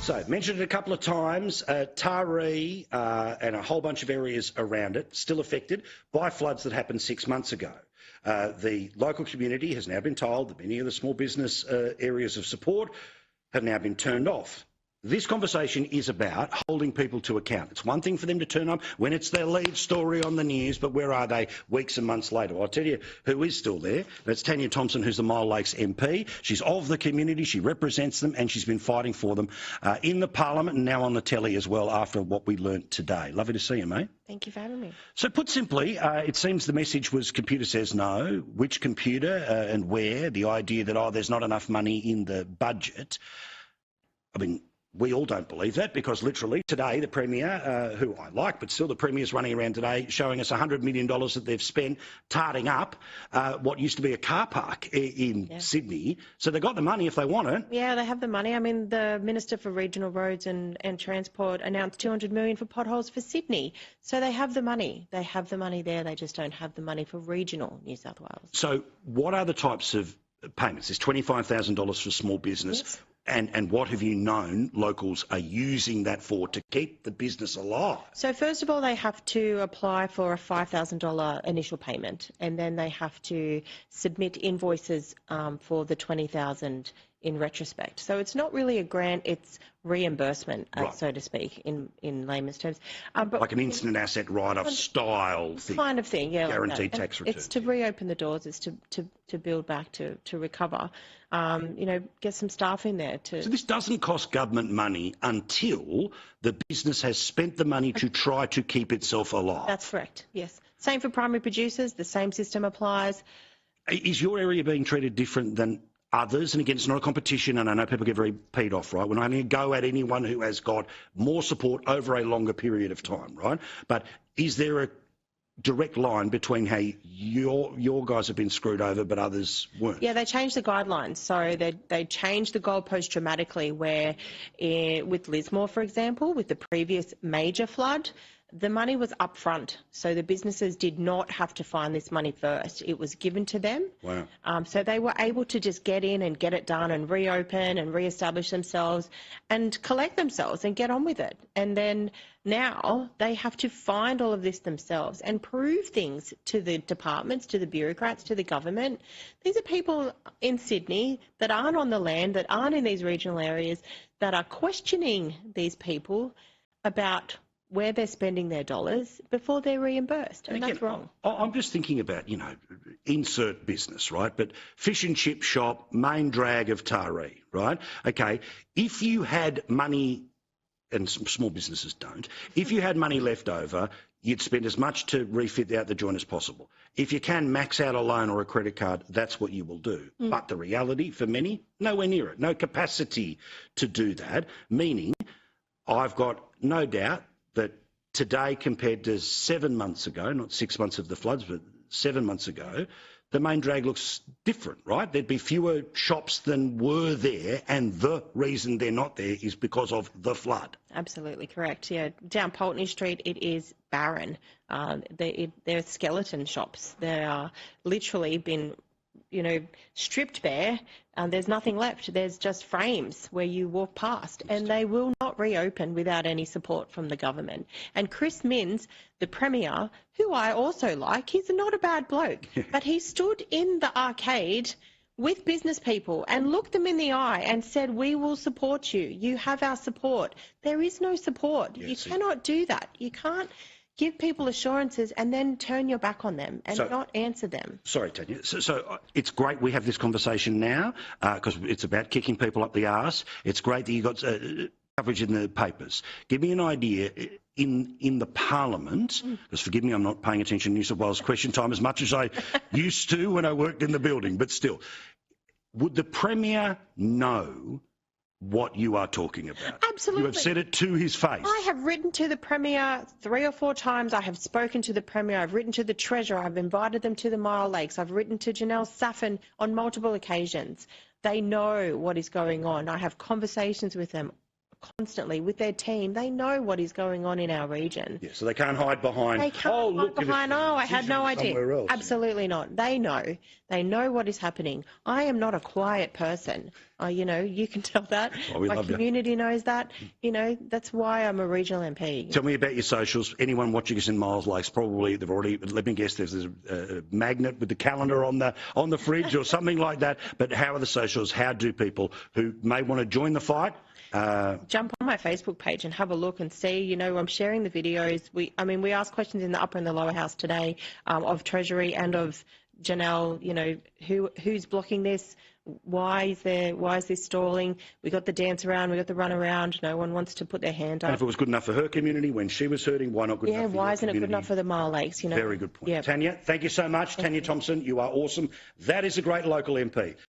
So, mentioned it a couple of times, Taree and a whole bunch of areas around it still affected by floods that happened 6 months ago. The local community has now been told that many of the small business areas of support have now been turned off. This conversation is about holding people to account. It's one thing for them to turn up when it's their lead story on the news, but where are they weeks and months later? Well, I'll tell you who is still there. That's Tanya Thompson, who's the Myall Lakes MP. She's of the community, she represents them, and she's been fighting for them in the parliament and now on the telly as well after what we learnt today. Lovely to see you, mate. Thank you for having me. So put simply, it seems the message was computer says no. Which computer and where? The idea that, oh, there's not enough money in the budget. I mean, we all don't believe that because literally today the Premier, who I like, but still the Premier's running around today showing us $100 million that they've spent tarting up what used to be a car park in Sydney. So they've got the money if they want it. Yeah, they have the money. I mean, the Minister for Regional Roads and Transport announced $200 million for potholes for Sydney. So they have the money. They have the money there. They just don't have the money for regional New South Wales. So what are the types of payments? There's $25,000 for small business. Yes. And what have you known locals are using that for to keep the business alive? So first of all, they have to apply for a $5,000 initial payment, and then they have to submit invoices for the $20,000 in retrospect. So it's not really a grant, it's reimbursement, right, so to speak, in layman's terms. But like an instant asset write-off style thing. Kind of thing, yeah. Guaranteed tax return. It's to reopen the doors, it's to build back, to recover. You know, get some staff in there to... So this doesn't cost government money until the business has spent the money to try to keep itself alive. That's correct, yes. Same for primary producers, the same system applies. Is your area being treated different than others? And again, it's not a competition, and I know people get very peed off, right? We're not having a go at anyone who has got more support over a longer period of time, right? But is there a direct line between how your guys have been screwed over but others weren't? Yeah, they changed the guidelines. So they changed the goalpost dramatically where with Lismore, for example, with the previous major flood, the money was upfront. So the businesses did not have to find this money first. It was given to them. Wow. So they were able to just get in and get it done and reopen and reestablish themselves and collect themselves and get on with it. And then now they have to find all of this themselves and prove things to the departments, to the bureaucrats, to the government. These are people in Sydney that aren't on the land, that aren't in these regional areas, that are questioning these people about where they're spending their dollars before they're reimbursed, and that's wrong. I'm just thinking about, you know, insert business, right? But fish and chip shop, main drag of Taree, right? Okay, if you had money, and some small businesses don't, if you had money left over, you'd spend as much to refit out the joint as possible. If you can max out a loan or a credit card, that's what you will do. But the reality for many, nowhere near it, no capacity to do that, meaning I've got no doubt that today compared to 7 months ago, not 6 months of the floods, but 7 months ago, the main drag looks different, right? There'd be fewer shops than were there, and the reason they're not there is because of the flood. Absolutely correct, yeah. Down Pulteney Street, it is barren. They're skeleton shops. They are literally been, you know, stripped bare. There's nothing left. There's just frames where you walk past, and they will not reopen without any support from the government. And Chris Minns, the Premier, who I also like, he's not a bad bloke, but he stood in the arcade with business people and looked them in the eye and said, we will support you. You have our support. There is no support. You cannot do that. You can't give people assurances and then turn your back on them and not answer them. Sorry, Tanya. So it's great we have this conversation now because it's about kicking people up the arse. It's great that you got coverage in the papers. Give me an idea in the Parliament, because forgive me, I'm not paying attention to New South Wales question time as much as I used to when I worked in the building, but still, would the Premier know what you are talking about? Absolutely. You have said it to his face. I have written to the Premier 3 or 4 times. I have spoken to the Premier. I've written to the Treasurer. I've invited them to the Myall Lakes. I've written to Janelle Saffin on multiple occasions. They know what is going on. I have conversations with them constantly with their team. They know what is going on in our region. Yeah, so they can't hide behind. They can't hide behind, I had no idea. Else. Absolutely not. They know. They know what is happening. I am not a quiet person. You can tell that. Oh, My community knows that. That's why I'm a regional MP. Tell me about your socials. Anyone watching us in Myall Lakes, probably they've already, let me guess, there's a magnet with the calendar on the fridge or something like that. But how are the socials? How do people who may want to join the fight? Jump on my Facebook page and have a look and see. I'm sharing the videos. We asked questions in the upper and the lower house today of Treasury and of Janelle. Who's blocking this? Why is this stalling? We got the dance around, we got the run around. No one wants to put their hand up. And if it was good enough for her community when she was hurting, why not good enough for your community? Yeah, why isn't it good enough for the Myall Lakes? Very good point. Yeah. Tanya, thank you so much. Tanya Thompson, you are awesome. That is a great local MP.